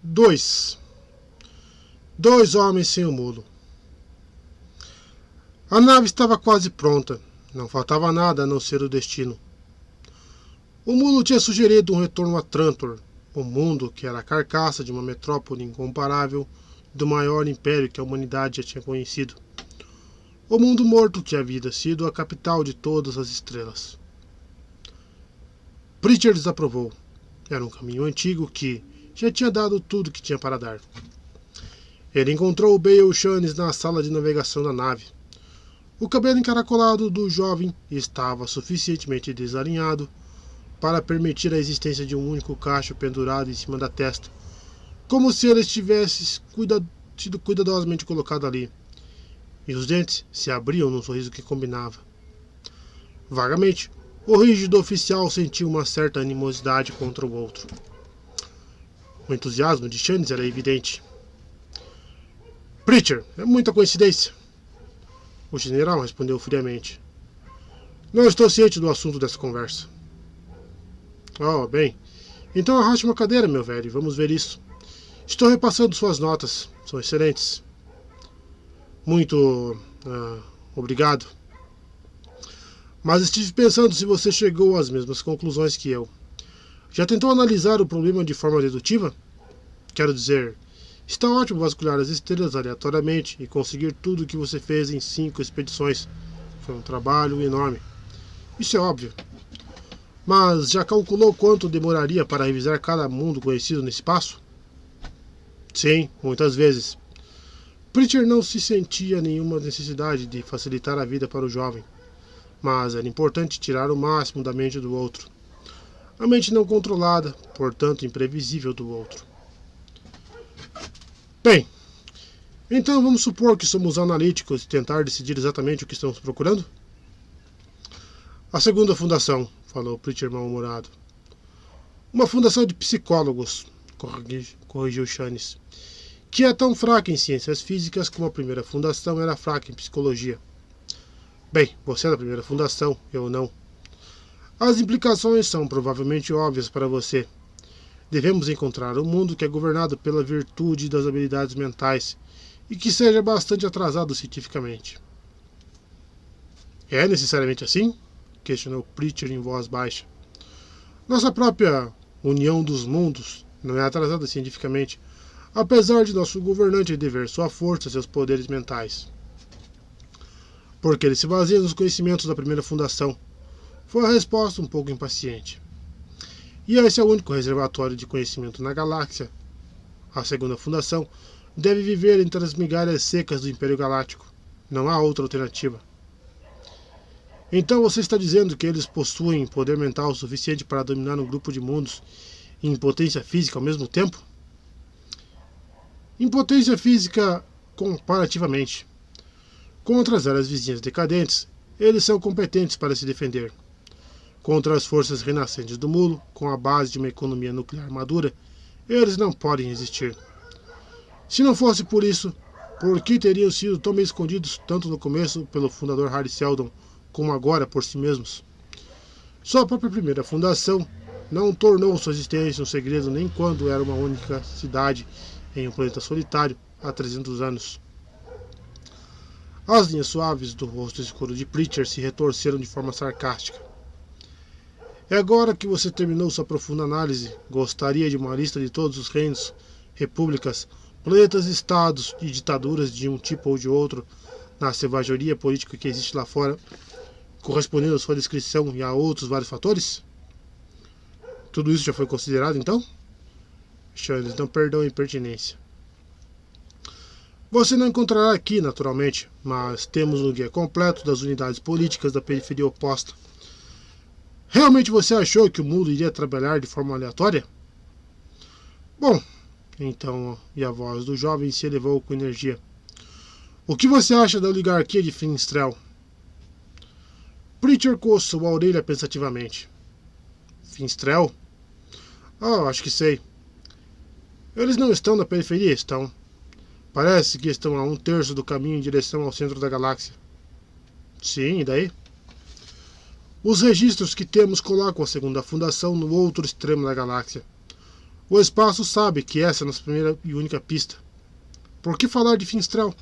2. Dois homens sem o mulo. A nave estava quase pronta. Não faltava nada a não ser o destino. O mulo tinha sugerido um retorno a Trantor, o mundo que era a carcaça de uma metrópole incomparável do maior império que a humanidade já tinha conhecido. O mundo morto que havia sido a capital de todas as estrelas. Preacher desaprovou. Era um caminho antigo que já tinha dado tudo que tinha para dar. Ele encontrou Bale Shanes na sala de navegação da nave. O cabelo encaracolado do jovem estava suficientemente desalinhado para permitir a existência de um único cacho pendurado em cima da testa, como se ele estivesse sido cuidadosamente colocado ali, e os dentes se abriam num sorriso que combinava. Vagamente, o rígido oficial sentiu uma certa animosidade contra o outro. O entusiasmo de Shanes era evidente. Preacher, é muita coincidência. O general respondeu friamente. Não estou ciente do assunto dessa conversa. Oh, bem. Então arraste uma cadeira, meu velho, vamos ver isso. Estou repassando suas notas. São excelentes. Muito obrigado. Mas estive pensando se você chegou às mesmas conclusões que eu. Já tentou analisar o problema de forma dedutiva? Quero dizer, está ótimo vasculhar as estrelas aleatoriamente e conseguir tudo o que você fez em 5 expedições. Foi um trabalho enorme. Isso é óbvio. Mas já calculou quanto demoraria para revisar cada mundo conhecido nesse espaço? Sim, muitas vezes. Preacher não se sentia nenhuma necessidade de facilitar a vida para o jovem, mas era importante tirar o máximo da mente do outro. A mente não controlada, portanto imprevisível do outro. Bem, então vamos supor que somos analíticos e tentar decidir exatamente o que estamos procurando? A segunda fundação, falou Preacher mal-humorado. Uma fundação de psicólogos, corrigiu Shanes, que é tão fraca em ciências físicas como a primeira fundação era fraca em psicologia. Bem, você é da primeira fundação, eu não. As implicações são provavelmente óbvias para você. Devemos encontrar um mundo que é governado pela virtude das habilidades mentais e que seja bastante atrasado cientificamente. É necessariamente assim? Questionou Preacher em voz baixa. Nossa própria união dos mundos não é atrasada cientificamente, apesar de nosso governante dever sua força a seus poderes mentais. Porque ele se baseia nos conhecimentos da primeira fundação. Foi a resposta um pouco impaciente. E esse é o único reservatório de conhecimento na galáxia. A segunda fundação deve viver entre as migalhas secas do Império Galáctico. Não há outra alternativa. Então você está dizendo que eles possuem poder mental suficiente para dominar um grupo de mundos em potência física ao mesmo tempo? Impotência física comparativamente. Contra as áreas vizinhas decadentes, eles são competentes para se defender. Contra as forças renascentes do mulo, com a base de uma economia nuclear madura, eles não podem resistir. Se não fosse por isso, por que teriam sido tão bem escondidos tanto no começo pelo fundador Harry Seldon, como agora por si mesmos? Sua própria primeira fundação não tornou sua existência um segredo nem quando era uma única cidade em um planeta solitário há 300 anos. As linhas suaves do rosto escuro de Preacher se retorceram de forma sarcástica. É agora que você terminou sua profunda análise, gostaria de uma lista de todos os reinos, repúblicas, planetas, estados e ditaduras de um tipo ou de outro, na selvageria política que existe lá fora, correspondendo à sua descrição e a outros vários fatores? Tudo isso já foi considerado, então? Shanes não perdoa a impertinência. Você não encontrará aqui, naturalmente, mas temos um guia completo das unidades políticas da periferia oposta. Realmente você achou que o mundo iria trabalhar de forma aleatória? Bom, então, e a voz do jovem se elevou com energia. O que você acha da oligarquia de Finstrel? Preacher coçou a orelha pensativamente. Finstrel? Acho que sei. Eles não estão na periferia, estão? Parece que estão a 1/3 do caminho em direção ao centro da galáxia. Sim, e daí? Os registros que temos colocam a segunda fundação no outro extremo da galáxia. O espaço sabe que essa é a nossa primeira e única pista. Por que falar de Finstral?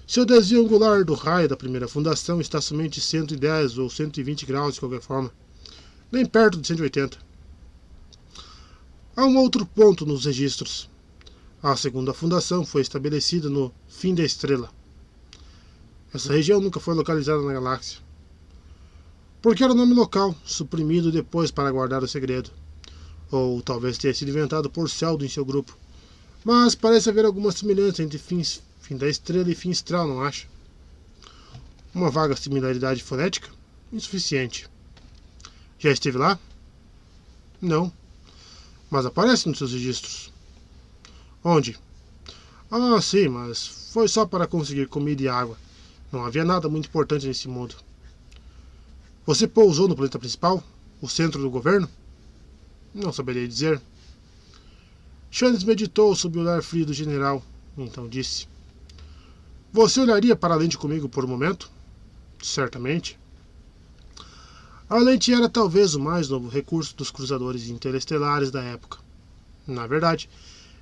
Seu desvio angular do raio da primeira fundação está somente 110 ou 120 graus de qualquer forma, nem perto de 180. Há um outro ponto nos registros. A segunda fundação foi estabelecida no fim da estrela. Essa região nunca foi localizada na galáxia. Porque era o nome local, suprimido depois para guardar o segredo. Ou talvez tenha sido inventado por Sheldon em seu grupo. Mas parece haver alguma semelhança entre fim da estrela e Finstral, não acha? Uma vaga similaridade fonética? Insuficiente. Já esteve lá? Não. Mas aparece nos seus registros. Onde? Ah, sim, mas foi só para conseguir comida e água. Não havia nada muito importante nesse mundo. Você pousou no planeta principal? O centro do governo? Não saberia dizer. Shannon meditou sob o olhar frio do general. Então disse: Você olharia para a lente comigo por um momento? Certamente. A lente era talvez o mais novo recurso dos cruzadores interestelares da época. Na verdade,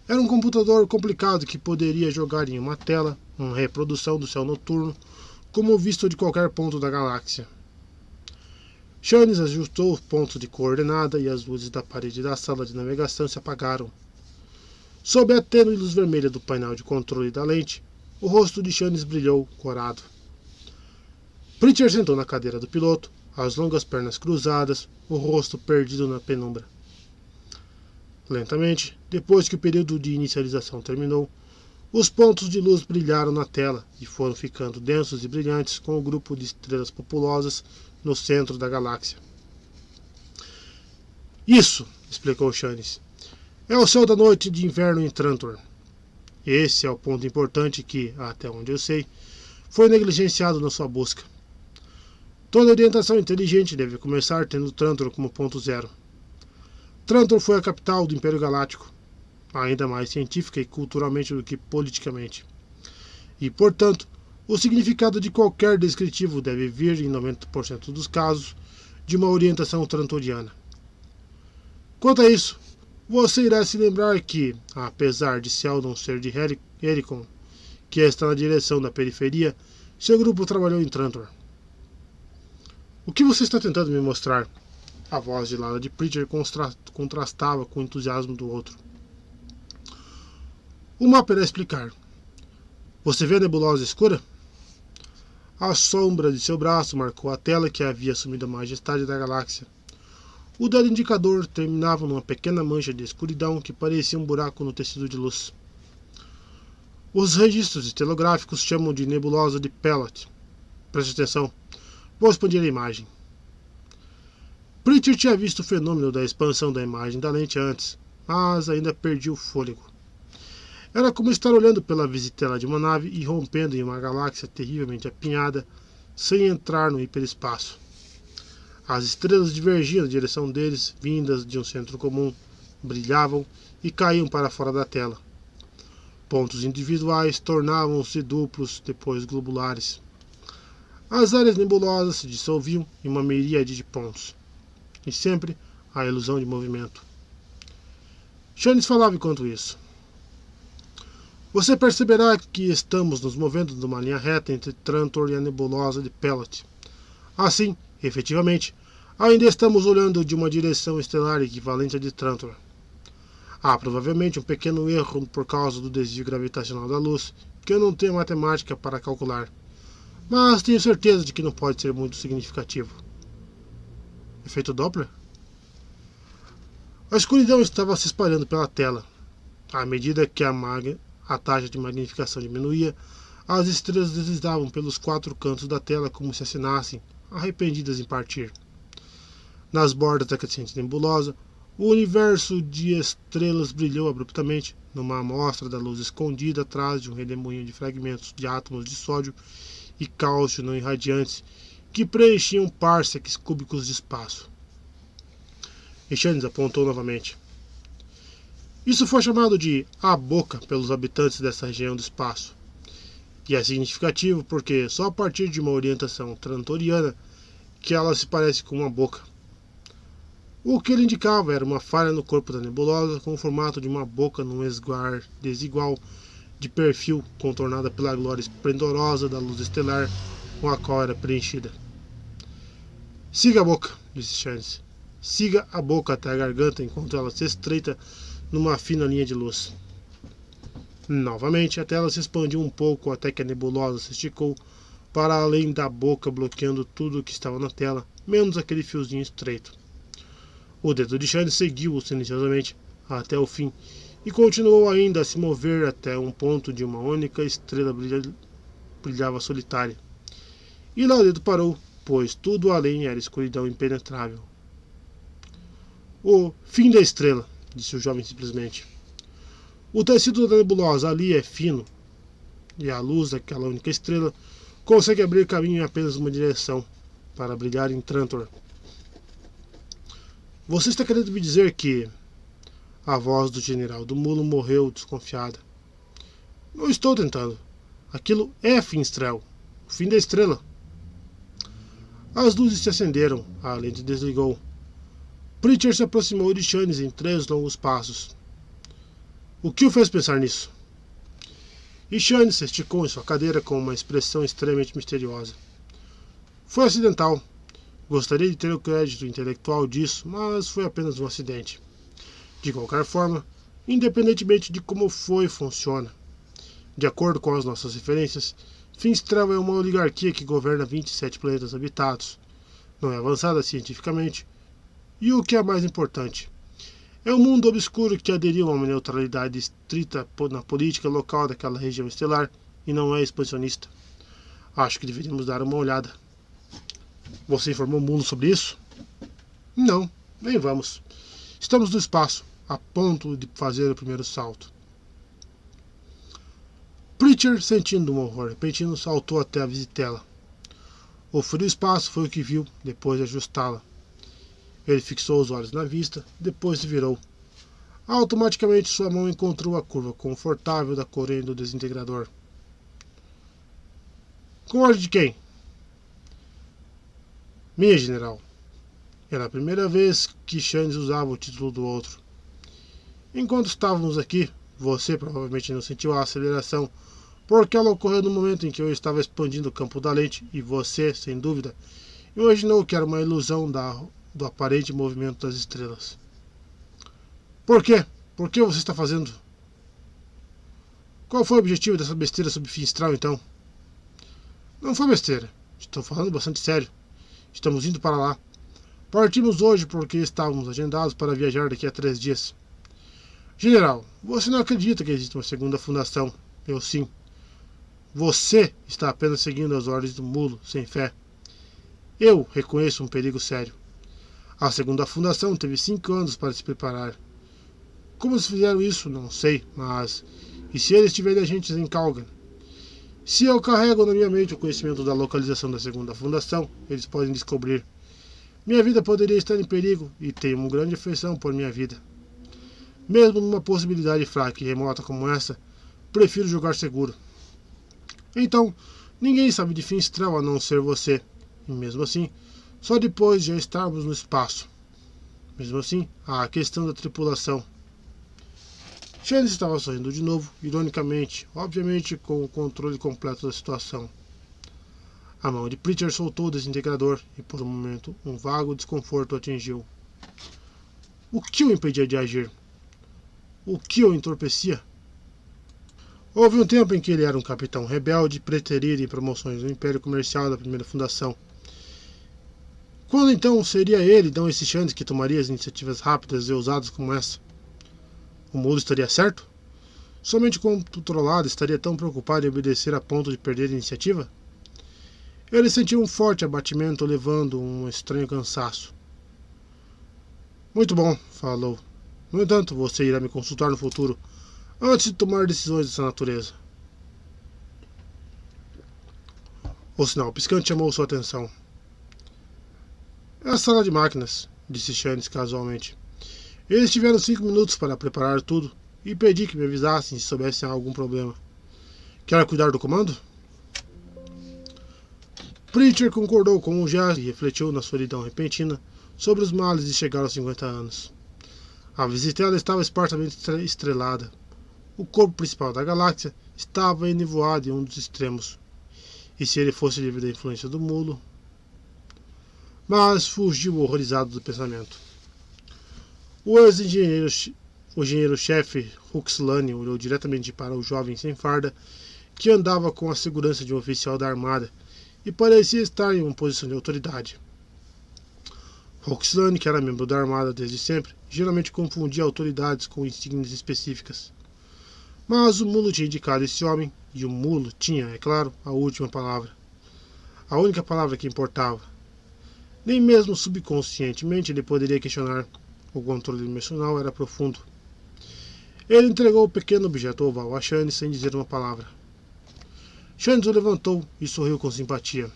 era um computador complicado que poderia jogar em uma tela uma reprodução do céu noturno, como visto de qualquer ponto da galáxia. Shannon ajustou os pontos de coordenada e as luzes da parede da sala de navegação se apagaram. Sob a tênue luz vermelha do painel de controle da lente, o rosto de Shannon brilhou corado. Pritchard sentou na cadeira do piloto, as longas pernas cruzadas, o rosto perdido na penumbra. Lentamente, depois que o período de inicialização terminou, os pontos de luz brilharam na tela e foram ficando densos e brilhantes com o grupo de estrelas populosas no centro da galáxia. Isso, explicou Shannon, é o céu da noite de inverno em Trantor. Esse é o ponto importante que, até onde eu sei, foi negligenciado na sua busca. Toda orientação inteligente deve começar tendo Trantor como ponto zero. Trantor foi a capital do Império Galáctico, ainda mais científica e culturalmente do que politicamente. E, portanto, o significado de qualquer descritivo deve vir, em 90% dos casos, de uma orientação trantoriana. Quanto a isso, você irá se lembrar que, apesar de Sheldon ser de Hericon, que está na direção da periferia, seu grupo trabalhou em Trantor. O que você está tentando me mostrar? A voz de Lala de Pritchard contrastava com o entusiasmo do outro. O mapa irá explicar. Você vê a nebulosa escura? A sombra de seu braço marcou a tela que havia assumido a majestade da galáxia. O dedo indicador terminava numa pequena mancha de escuridão que parecia um buraco no tecido de luz. Os registros estilográficos chamam de nebulosa de Pellet. Preste atenção. Vou expandir a imagem. Pritchard tinha visto o fenômeno da expansão da imagem da lente antes, mas ainda perdia o fôlego. Era como estar olhando pela visitela de uma nave e rompendo em uma galáxia terrivelmente apinhada, sem entrar no hiperespaço. As estrelas divergiam na direção deles, vindas de um centro comum, brilhavam e caíam para fora da tela. Pontos individuais tornavam-se duplos, depois globulares. As áreas nebulosas se dissolviam em uma miríade de pontos. E sempre a ilusão de movimento. Shannon falava enquanto isso. Você perceberá que estamos nos movendo numa linha reta entre Trantor e a nebulosa de Pellet. Assim, efetivamente, ainda estamos olhando de uma direção estelar equivalente à de Trantor. Há provavelmente um pequeno erro por causa do desvio gravitacional da luz, que eu não tenho matemática para calcular, mas tenho certeza de que não pode ser muito significativo. Efeito Doppler? A escuridão estava se espalhando pela tela. À medida que a taxa de magnificação diminuía, as estrelas deslizavam pelos quatro cantos da tela como se assinassem, arrependidas em partir. Nas bordas da crescente nebulosa, o universo de estrelas brilhou abruptamente, numa amostra da luz escondida atrás de um redemoinho de fragmentos de átomos de sódio e cálcio não irradiantes que preenchiam parsecs cúbicos de espaço. E Shannon apontou novamente. Isso foi chamado de a boca pelos habitantes dessa região do espaço. E é significativo porque só a partir de uma orientação trantoriana que ela se parece com uma boca. O que ele indicava era uma falha no corpo da nebulosa com o formato de uma boca num esguar desigual de perfil contornada pela glória esplendorosa da luz estelar com a qual era preenchida. Siga a boca, disse Chance. Siga a boca até a garganta enquanto ela se estreita numa fina linha de luz. Novamente, a tela se expandiu um pouco até que a nebulosa se esticou para além da boca, bloqueando tudo o que estava na tela, menos aquele fiozinho estreito. O dedo de Shane seguiu-o silenciosamente até o fim e continuou ainda a se mover até um ponto de uma única estrela brilhava solitária. E lá o dedo parou, pois tudo além era escuridão impenetrável. O fim da estrela, disse o jovem simplesmente. O tecido da nebulosa ali é fino, e a luz daquela única estrela consegue abrir caminho em apenas uma direção, para brilhar em Trantor. Você está querendo me dizer que... A voz do general do mulo morreu desconfiada. Não estou tentando. Aquilo é Finstrel, o fim da estrela. As luzes se acenderam, a lente desligou. Pritchard se aproximou de Chanes em 3 longos passos. O que o fez pensar nisso? E Chanes se esticou em sua cadeira com uma expressão extremamente misteriosa. Foi acidental. Gostaria de ter o crédito intelectual disso, mas foi apenas um acidente. De qualquer forma, independentemente de como foi, funciona. De acordo com as nossas referências, Finstrel é uma oligarquia que governa 27 planetas habitados. Não é avançada cientificamente. E o que é mais importante, é um mundo obscuro que aderiu a uma neutralidade estrita na política local daquela região estelar e não é expansionista. Acho que deveríamos dar uma olhada. Você informou o mundo sobre isso? Não, nem vamos. Estamos no espaço, a ponto de fazer o primeiro salto. Pritchard, sentindo um horror repentino, saltou até a visitela. O frio espaço foi o que viu, depois de ajustá-la. Ele fixou os olhos na vista, depois se virou. Automaticamente sua mão encontrou a curva confortável da correia do desintegrador. Com ordem de quem? Minha, general. Era a primeira vez que Chanes usava o título do outro. Enquanto estávamos aqui, você provavelmente não sentiu a aceleração, porque ela ocorreu no momento em que eu estava expandindo o campo da lente e você, sem dúvida, imaginou que era uma ilusão do aparente movimento das estrelas. Por quê? Por que você está fazendo? Qual foi o objetivo dessa besteira sobre Finstrel, então? Não foi besteira. Estou falando bastante sério. Estamos indo para lá. Partimos hoje porque estávamos agendados para viajar daqui a 3 dias. General, você não acredita que existe uma segunda fundação. Eu sim. Você está apenas seguindo as ordens do mulo, sem fé. Eu reconheço um perigo sério. A segunda fundação teve 5 anos para se preparar. Como eles fizeram isso, não sei, mas... E se eles tiverem agentes em Calgan? Se eu carrego na minha mente o conhecimento da localização da segunda fundação, eles podem descobrir. Minha vida poderia estar em perigo e tenho uma grande afeição por minha vida. Mesmo numa possibilidade fraca e remota como essa, prefiro jogar seguro. Então, ninguém sabe de Finstrel a não ser você. E mesmo assim, só depois de já estarmos no espaço. Mesmo assim, há a questão da tripulação. Chanes estava sorrindo de novo, ironicamente, obviamente com o controle completo da situação. A mão de Pritchard soltou o desintegrador e por um momento um vago desconforto o atingiu. O que o impedia de agir? O que o entorpecia? Houve um tempo em que ele era um capitão rebelde preterido em promoções no Império Comercial da primeira fundação. Quando então seria ele, não esse Chanes, que tomaria as iniciativas rápidas e ousadas como essa? O mundo estaria certo? Somente o controlado estaria tão preocupado em obedecer a ponto de perder a iniciativa? Ele sentiu um forte abatimento, levando um estranho cansaço. Muito bom, falou. No entanto, você irá me consultar no futuro, antes de tomar decisões dessa natureza. O sinal piscante chamou sua atenção. É a sala de máquinas, disse Chanes casualmente. Eles tiveram 5 minutos para preparar tudo e pedi que me avisassem se soubessem algum problema. Quer cuidar do comando? Pritchard concordou com um gesto e refletiu na solidão repentina sobre os males de chegar aos 50 anos. A visitela estava esparsamente estrelada. O corpo principal da galáxia estava enevoado em um dos extremos. E se ele fosse livre da influência do mulo? Mas fugiu horrorizado do pensamento. O engenheiro-chefe Roxlane olhou diretamente para o jovem sem farda, que andava com a segurança de um oficial da armada e parecia estar em uma posição de autoridade. Roxlane, que era membro da armada desde sempre, geralmente confundia autoridades com insígnias específicas. Mas o mulo tinha indicado esse homem, e o mulo tinha, é claro, a última palavra. A única palavra que importava. Nem mesmo subconscientemente ele poderia questionar. O controle dimensional era profundo. Ele entregou o pequeno objeto oval a Shane sem dizer uma palavra. Shane o levantou e sorriu com simpatia.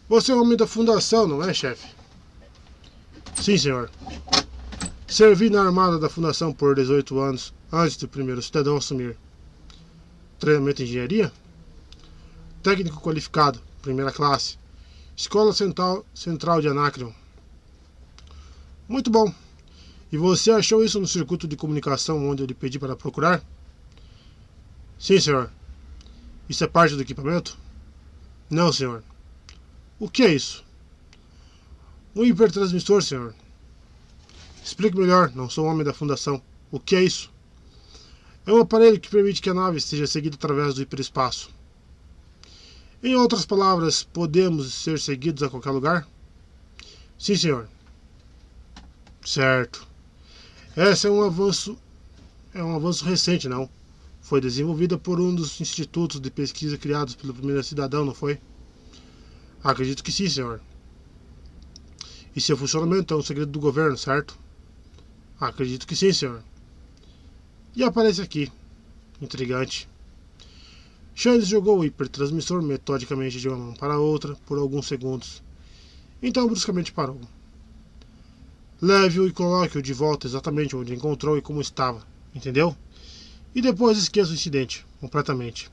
Você é um homem da fundação, não é, chefe? Sim, senhor. Servi na armada da fundação por 18 anos, antes do primeiro cidadão assumir. Treinamento em engenharia? Técnico qualificado, primeira classe. Escola Central de Anacreon. Muito bom. E você achou isso no circuito de comunicação onde eu lhe pedi para procurar? Sim, senhor. Isso é parte do equipamento? Não, senhor. O que é isso? Um hipertransmissor, senhor. Explique melhor, não sou homem da fundação. O que é isso? É um aparelho que permite que a nave seja seguida através do hiperespaço. Em outras palavras, podemos ser seguidos a qualquer lugar? Sim, senhor. Certo. Esse é um avanço recente, não? Foi desenvolvida por um dos institutos de pesquisa criados pelo primeiro cidadão, não foi? Acredito que sim, senhor. E seu funcionamento é um segredo do governo, certo? Acredito que sim, senhor. E aparece aqui. Intrigante. Shane jogou o hipertransmissor metodicamente de uma mão para a outra por alguns segundos. Então bruscamente parou. Leve-o e coloque-o de volta exatamente onde encontrou e como estava. Entendeu? E depois esqueça o incidente, completamente.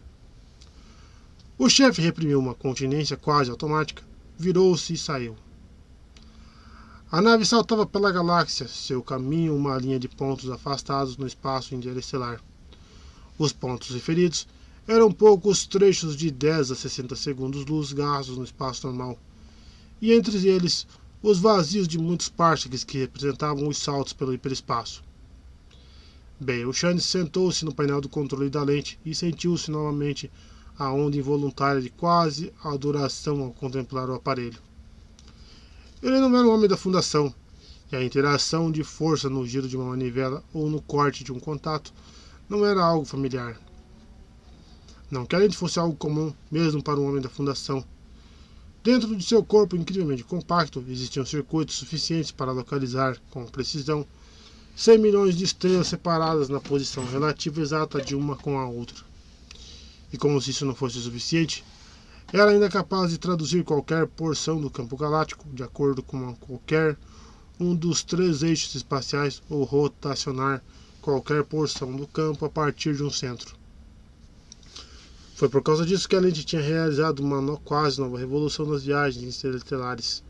O chefe reprimiu uma continência quase automática, virou-se e saiu. A nave saltava pela galáxia, seu caminho uma linha de pontos afastados no espaço interestelar. Os pontos referidos eram poucos trechos de 10 a 60 segundos-luz gastos no espaço normal, e entre eles os vazios de muitos parsecs que representavam os saltos pelo hiperespaço. Bem, o Shane sentou-se no painel do controle da lente e sentiu-se novamente a onda involuntária de quase adoração ao contemplar o aparelho. Ele não era um homem da fundação, e a interação de força no giro de uma manivela ou no corte de um contato não era algo familiar. Não que a lente fosse algo comum, mesmo para um homem da fundação. Dentro de seu corpo incrivelmente compacto, existiam circuitos suficientes para localizar, com precisão, 100 milhões de estrelas separadas na posição relativa exata de uma com a outra. E como se isso não fosse suficiente, era ainda capaz de traduzir qualquer porção do campo galáctico de acordo com qualquer um dos 3 eixos espaciais ou rotacionar qualquer porção do campo a partir de um centro. Foi por causa disso que a lente tinha realizado uma quase nova revolução nas viagens interestelares.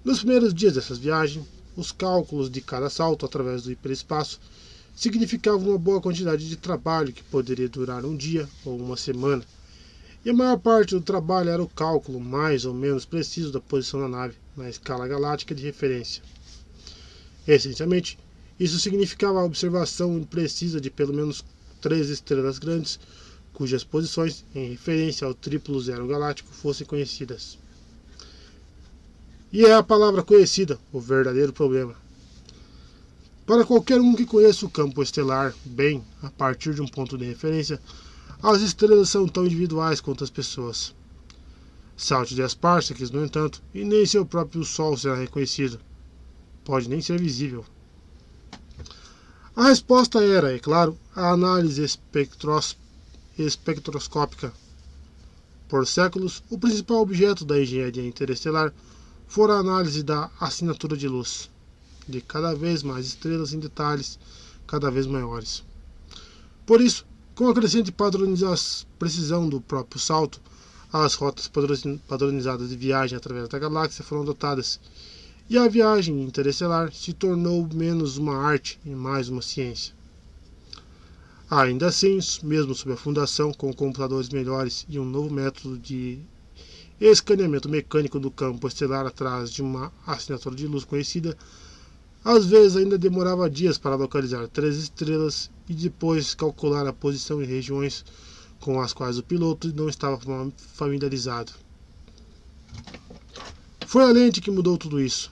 Nos primeiros dias dessas viagens, os cálculos de cada salto através do hiperespaço significavam uma boa quantidade de trabalho que poderia durar um dia ou uma semana, e a maior parte do trabalho era o cálculo mais ou menos preciso da posição da nave na escala galáctica de referência. Essencialmente, isso significava a observação imprecisa de pelo menos 3 estrelas grandes cujas posições, em referência ao triplo zero galáctico, fossem conhecidas. E é a palavra conhecida o verdadeiro problema. Para qualquer um que conheça o campo estelar bem, a partir de um ponto de referência, as estrelas são tão individuais quanto as pessoas. Salte 10 parsecs, no entanto, e nem seu próprio Sol será reconhecido. Pode nem ser visível. A resposta era, é claro, a análise espectroscópica. Por séculos, o principal objeto da engenharia interestelar fora a análise da assinatura de luz, de cada vez mais estrelas em detalhes cada vez maiores. Por isso, com a crescente precisão do próprio salto, As rotas padronizadas de viagem através da galáxia foram adotadas, e a viagem interestelar se tornou menos uma arte e mais uma ciência. Ainda assim, mesmo sob a fundação, com computadores melhores e um novo método de escaneamento mecânico do campo estelar atrás de uma assinatura de luz conhecida, às vezes ainda demorava dias para localizar 3 estrelas e depois calcular a posição em regiões com as quais o piloto não estava familiarizado. Foi a lente que mudou tudo isso.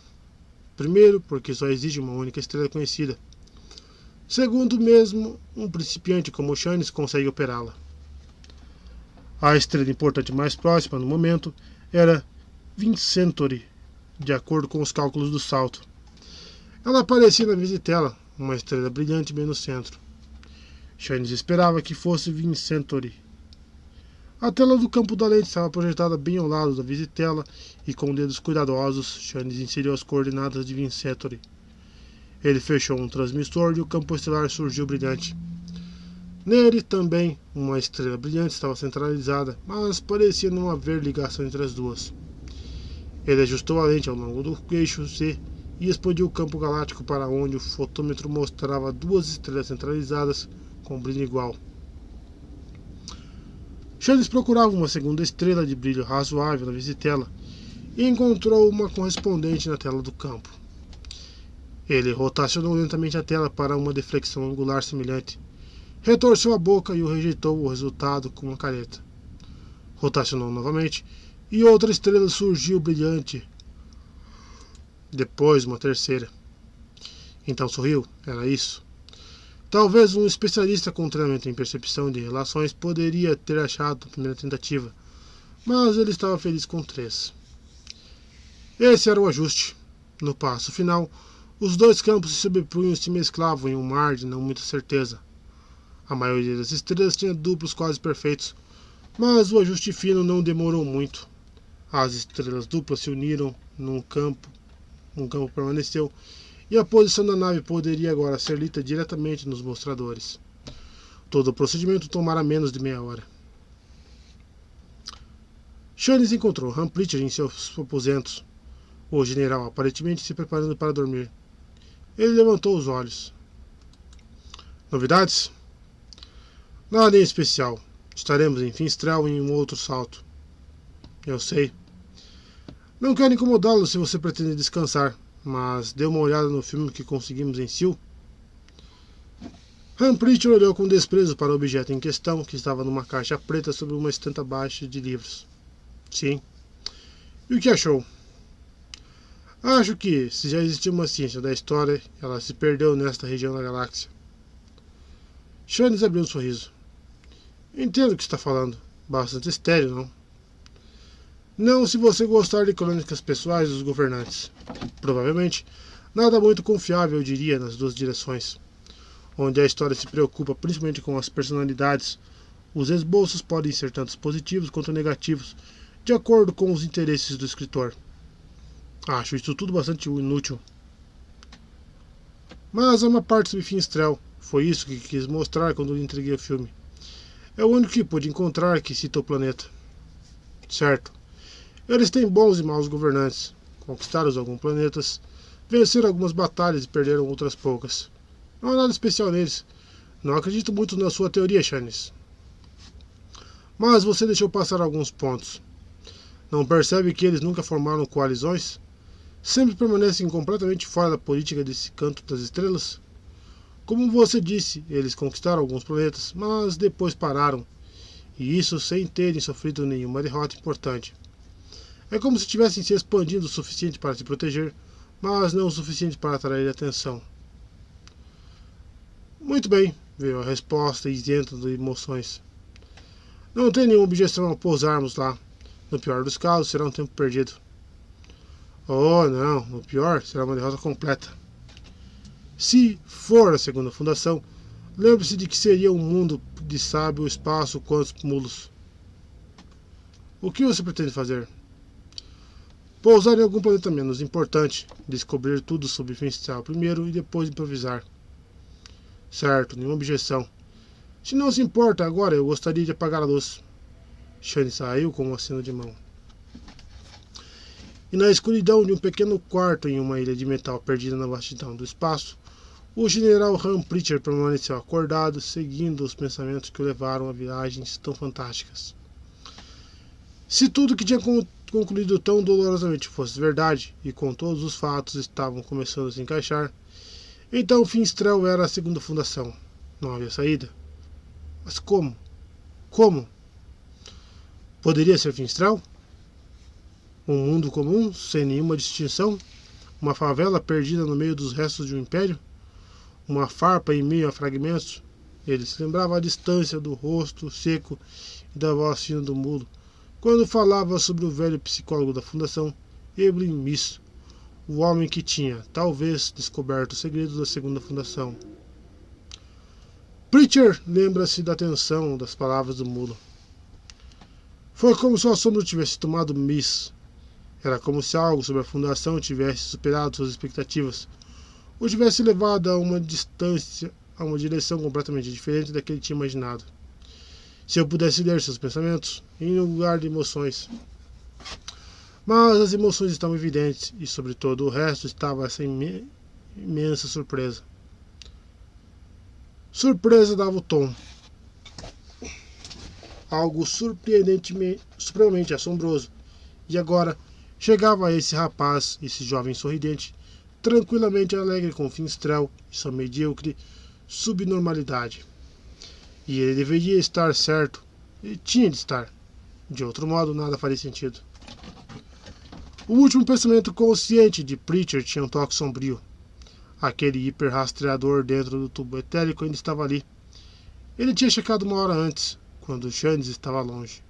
Primeiro, porque só existe uma única estrela conhecida. Segundo, mesmo um principiante como Chanes consegue operá-la. A estrela importante mais próxima, no momento, era Vinci Centauri, de acordo com os cálculos do salto. Ela aparecia na visitela, uma estrela brilhante bem no centro. Chanes esperava que fosse Vinci Centauri. A tela do campo da lente estava projetada bem ao lado da visitela e com dedos cuidadosos, Chanes inseriu as coordenadas de Vinci Centauri. Ele fechou um transmissor e o campo estelar surgiu brilhante. Nele também uma estrela brilhante estava centralizada, mas parecia não haver ligação entre as duas. Ele ajustou a lente ao longo do eixo C e expandiu o campo galáctico para onde o fotômetro mostrava 2 estrelas centralizadas com brilho igual. Chanes procurava uma segunda estrela de brilho razoável na visitela e encontrou uma correspondente na tela do campo. Ele rotacionou lentamente a tela para uma deflexão angular semelhante, retorceu a boca e rejeitou o resultado com uma careta. Rotacionou novamente e outra estrela surgiu brilhante. Depois uma terceira. Então sorriu, era isso. Talvez um especialista com treinamento em percepção de relações poderia ter achado a primeira tentativa, mas ele estava feliz com 3. Esse era o ajuste. No passo final, os 2 campos se sobrepunham e se mesclavam em um mar de não muita certeza. A maioria das estrelas tinha duplos quase perfeitos, mas o ajuste fino não demorou muito. As estrelas duplas se uniram num campo, um campo permaneceu, e a posição da nave poderia agora ser lida diretamente nos mostradores. Todo o procedimento tomara menos de meia hora. Chanes encontrou Ramplicher em seus aposentos, o general aparentemente se preparando para dormir. Ele levantou os olhos. Novidades? Nada em especial. Estaremos em Finstral em um outro salto. Eu sei. Não quero incomodá-lo se você pretende descansar, mas dê uma olhada no filme que conseguimos em Sil. Ramplicher olhou com desprezo para o objeto em questão, que estava numa caixa preta sobre uma estante abaixo de livros. Sim. E o que achou? Acho que, se já existiu uma ciência da história, ela se perdeu nesta região da galáxia. Chanes abriu um sorriso. Entendo o que está falando. Bastante estéril, não? Não se você gostar de crônicas pessoais dos governantes. Provavelmente, nada muito confiável, eu diria, nas 2 direções. Onde a história se preocupa principalmente com as personalidades, os esboços podem ser tanto positivos quanto negativos, de acordo com os interesses do escritor. Acho isso tudo bastante inútil. Mas há uma parte sobre Finstral. Foi isso que quis mostrar quando lhe entreguei o filme. É o único que pude encontrar que cita o planeta. Certo. Eles têm bons e maus governantes. Conquistaram alguns planetas, venceram algumas batalhas e perderam outras poucas. Não há nada especial neles. Não acredito muito na sua teoria, Chanes. Mas você deixou passar alguns pontos. Não percebe que eles nunca formaram coalizões? Sempre permanecem completamente fora da política desse canto das estrelas? Como você disse, eles conquistaram alguns planetas, mas depois pararam. E isso sem terem sofrido nenhuma derrota importante. É como se estivessem se expandindo o suficiente para se proteger, mas não o suficiente para atrair atenção. Muito bem, veio a resposta isenta de emoções. Não tem nenhuma objeção a pousarmos lá. No pior dos casos, será um tempo perdido. Oh, não, no pior, será uma derrota completa. Se for a segunda fundação, lembre-se de que seria um mundo de sábio espaço quantos mulos. O que você pretende fazer? Pousar em algum planeta menos importante, descobrir tudo sobre Finstral primeiro e depois improvisar. Certo, nenhuma objeção. Se não se importa, agora eu gostaria de apagar a luz. Shane saiu com um aceno de mão. E na escuridão de um pequeno quarto em uma ilha de metal perdida na vastidão do espaço, o general Han Pritchard permaneceu acordado, seguindo os pensamentos que o levaram a viagens tão fantásticas. Se tudo que tinha concluído tão dolorosamente fosse verdade, e com todos os fatos estavam começando a se encaixar, então Finstrel era a segunda fundação. Não havia saída. Mas como? Como? Poderia ser Finstrel? Um mundo comum, sem nenhuma distinção? Uma favela perdida no meio dos restos de um império? Uma farpa em meio a fragmentos? Ele se lembrava à distância do rosto seco e da voz fina do mulo, quando falava sobre o velho psicólogo da fundação, Evelyn Miss, o homem que tinha, talvez, descoberto os segredos da segunda fundação. Pritchard lembra-se da tensão das palavras do mulo. Foi como se o assombro tivesse tomado Miss. Era como se algo sobre a fundação tivesse superado suas expectativas, ou tivesse levado a uma distância, a uma direção completamente diferente da que ele tinha imaginado. Se eu pudesse ler seus pensamentos, em lugar de emoções. Mas as emoções estavam evidentes, e sobre todo o resto estava essa imensa surpresa. Surpresa dava o tom. Algo supremamente assombroso. E agora chegava esse rapaz, esse jovem sorridente, tranquilamente alegre com Finstrel e sua medíocre subnormalidade. E ele deveria estar certo. Ele tinha de estar. De outro modo, nada faria sentido. O último pensamento consciente de Pritchard tinha um toque sombrio. Aquele hiperrastreador dentro do tubo etérico ainda estava ali. Ele tinha checado uma hora antes, quando Shane estava longe.